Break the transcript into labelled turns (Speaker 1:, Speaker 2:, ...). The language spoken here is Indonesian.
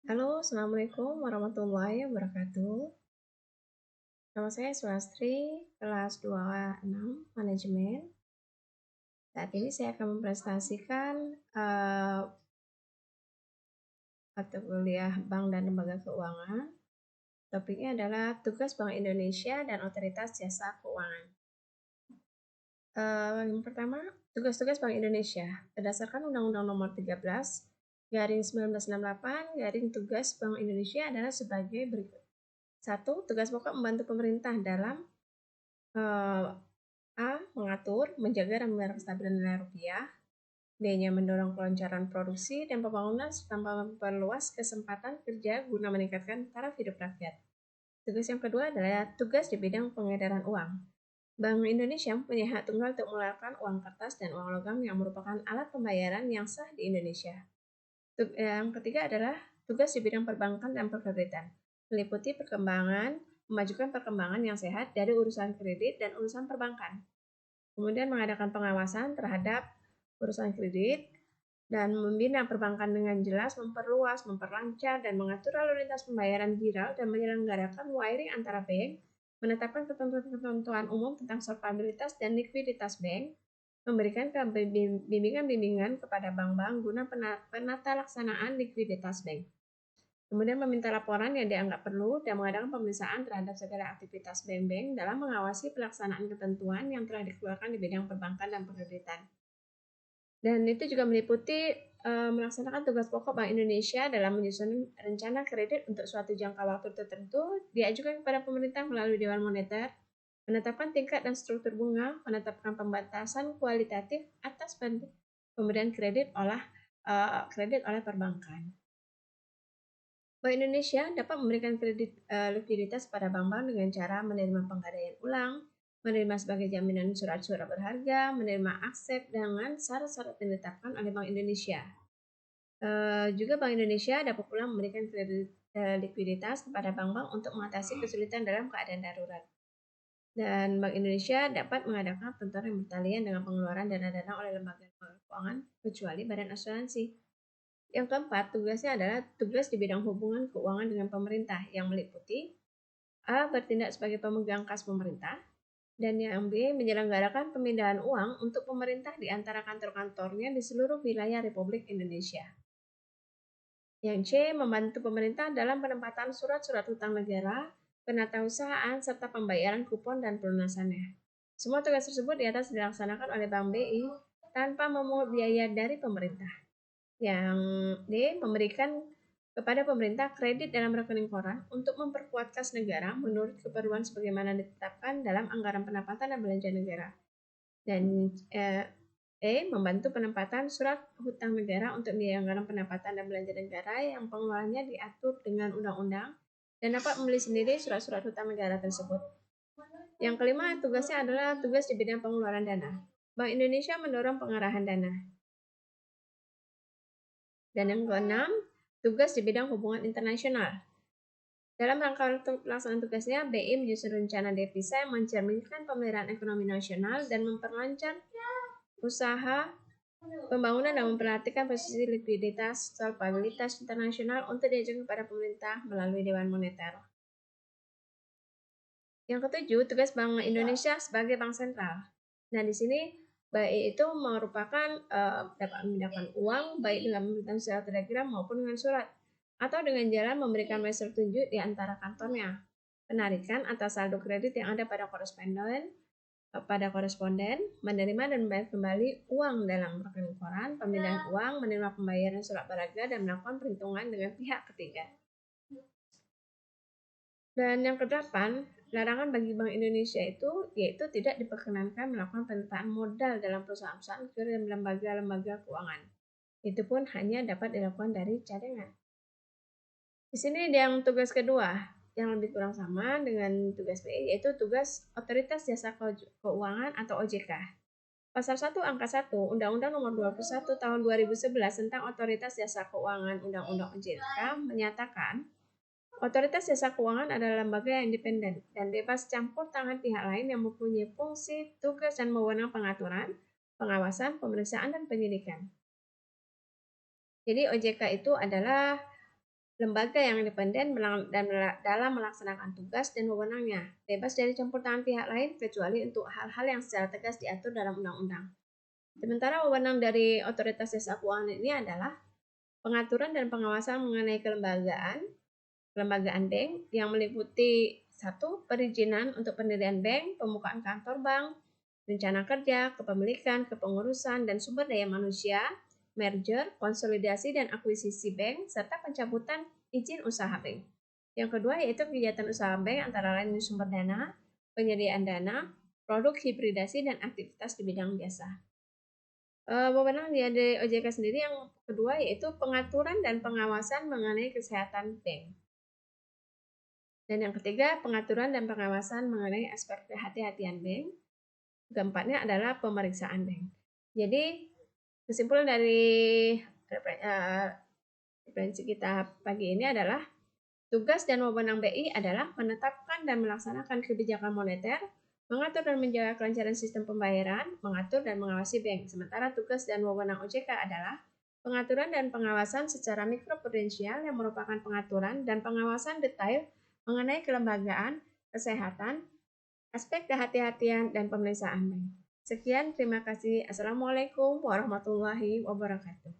Speaker 1: Halo, Assalamualaikum warahmatullahi wabarakatuh. Nama saya Swastri, kelas 26 Manajemen. Saat ini saya akan mempresentasikan mata kuliah Bank dan Lembaga Keuangan. Topiknya adalah tugas Bank Indonesia dan Otoritas Jasa Keuangan. Yang pertama, tugas-tugas Bank Indonesia. Berdasarkan Undang-Undang Nomor 13 Garing 1968, Garing Tugas Bank Indonesia adalah sebagai berikut. 1. Tugas pokok membantu pemerintah dalam A. Mengatur, menjaga dan memelihara kestabilan nilai rupiah. B-nya mendorong kelancaran produksi dan pembangunan serta memperluas kesempatan kerja guna meningkatkan taraf hidup rakyat. Tugas yang kedua adalah tugas di bidang pengedaran uang. Bank Indonesia punya hak tunggal untuk mengeluarkan uang kertas dan uang logam yang merupakan alat pembayaran yang sah di Indonesia. Yang ketiga adalah tugas di bidang perbankan dan perkreditan, meliputi memajukan perkembangan yang sehat dari urusan kredit dan urusan perbankan. Kemudian mengadakan pengawasan terhadap urusan kredit dan membina perbankan dengan jelas, memperluas, memperlancar, dan mengatur lalu lintas pembayaran viral dan menyelenggarakan wiring antara bank, menetapkan ketentuan-ketentuan umum tentang solvabilitas dan likuiditas bank, memberikan bimbingan kepada bank-bank guna penata laksanaan likuiditas bank. Kemudian meminta laporan yang dianggap perlu dan mengadakan pemeriksaan terhadap segala aktivitas bank-bank dalam mengawasi pelaksanaan ketentuan yang telah dikeluarkan di bidang perbankan dan perkreditan. Dan itu juga meliputi melaksanakan tugas pokok Bank Indonesia dalam menyusun rencana kredit untuk suatu jangka waktu tertentu, diajukan kepada pemerintah melalui Dewan Moneter, menetapkan tingkat dan struktur bunga, menetapkan pembatasan kualitatif atas pemberian kredit oleh perbankan. Bank Indonesia dapat memberikan kredit likuiditas pada bank-bank dengan cara menerima penggadaian ulang, menerima sebagai jaminan surat-surat berharga, menerima aksep dengan syarat-syarat yang ditetapkan oleh Bank Indonesia. Juga Bank Indonesia dapat pula memberikan kredit likuiditas kepada bank-bank untuk mengatasi kesulitan dalam keadaan darurat. Dan Bank Indonesia dapat mengadakan tentuan yang bertalian dengan pengeluaran dana-dana oleh lembaga keuangan kecuali badan asuransi. Yang keempat, tugasnya adalah tugas di bidang hubungan keuangan dengan pemerintah yang meliputi A. Bertindak sebagai pemegang kas pemerintah, dan yang B. Menyelenggarakan pemindahan uang untuk pemerintah di antara kantor-kantornya di seluruh wilayah Republik Indonesia. Yang C. Membantu pemerintah dalam penempatan surat-surat hutang negara, penatausahaan, serta pembayaran kupon dan pelunasannya. Semua tugas tersebut di atas dilaksanakan oleh Bank BI tanpa memungut biaya dari pemerintah. Yang D. Memberikan kepada pemerintah kredit dalam rekening koran untuk memperkuat kas negara menurut keperluan sebagaimana ditetapkan dalam anggaran pendapatan dan belanja negara. Dan E. Membantu penempatan surat hutang negara untuk biaya anggaran pendapatan dan belanja negara yang pengeluarannya diatur dengan undang-undang dan dapat membeli sendiri surat-surat hutang negara tersebut. Yang kelima, tugasnya adalah tugas di bidang pengeluaran dana. Bank Indonesia mendorong pengarahan dana. Dan yang keenam, tugas di bidang hubungan internasional. Dalam rangka pelaksanaan tugasnya, BI menyusun rencana devisa yang mencerminkan pemeliharaan ekonomi nasional dan memperlancar usaha pembangunan dan memperhatikan posisi likuiditas solvabilitas internasional untuk diajukan kepada pemerintah melalui Dewan Moneter. Yang ketujuh, tugas Bank Indonesia sebagai bank sentral. Nah, di sini BI itu merupakan dapat memindahkan uang baik dengan memberikan secara telegram maupun dengan surat atau dengan jalan memberikan mesej tunjuk di antara kantornya. Penarikan atas saldo kredit yang ada pada koresponden, menerima dan membayar kembali uang dalam rekening koran, pemindahan uang, menerima pembayaran surat berharga, dan melakukan perhitungan dengan pihak ketiga. Dan yang kedelapan, larangan bagi Bank Indonesia itu yaitu tidak diperkenankan melakukan penyertaan modal dalam perusahaan-perusahaan dan lembaga-lembaga keuangan. Itu pun hanya dapat dilakukan dari cadangan. Di sini yang tugas kedua yang lebih kurang sama dengan tugas BI yaitu tugas Otoritas Jasa Keuangan atau OJK. Pasal 1 Angka 1 Undang-Undang Nomor 21 Tahun 2011 tentang Otoritas Jasa Keuangan Undang-Undang OJK menyatakan Otoritas Jasa Keuangan adalah lembaga yang independen dan bebas campur tangan pihak lain yang mempunyai fungsi, tugas, dan wewenang pengaturan, pengawasan, pemeriksaan, dan penyidikan. Jadi OJK itu adalah lembaga yang independen dalam melaksanakan tugas dan wewenangnya, bebas dari campur tangan pihak lain kecuali untuk hal-hal yang secara tegas diatur dalam undang-undang. Sementara wewenang dari otoritas jasa keuangan ini adalah pengaturan dan pengawasan mengenai kelembagaan bank yang meliputi 1. Perizinan untuk pendirian bank, pembukaan kantor bank, rencana kerja, kepemilikan, kepengurusan, dan sumber daya manusia, merger, konsolidasi, dan akuisisi bank, serta pencabutan izin usaha bank. Yang kedua yaitu kegiatan usaha bank antara lain sumber dana, penyediaan dana, produk hibridasi, dan aktivitas di bidang jasa. Wewenang dari OJK sendiri yang kedua yaitu pengaturan dan pengawasan mengenai kesehatan bank. Dan yang ketiga, pengaturan dan pengawasan mengenai aspek kehati-hatian bank. Keempatnya adalah pemeriksaan bank. Jadi, kesimpulan dari referensi kita pagi ini adalah tugas dan wewenang BI adalah menetapkan dan melaksanakan kebijakan moneter, mengatur dan menjaga kelancaran sistem pembayaran, mengatur dan mengawasi bank. Sementara tugas dan wewenang OJK adalah pengaturan dan pengawasan secara mikroprudensial yang merupakan pengaturan dan pengawasan detail mengenai kelembagaan, kesehatan, aspek kehati-hatian, dan pemeriksaan bank. Sekian, terima kasih. Assalamualaikum warahmatullahi wabarakatuh.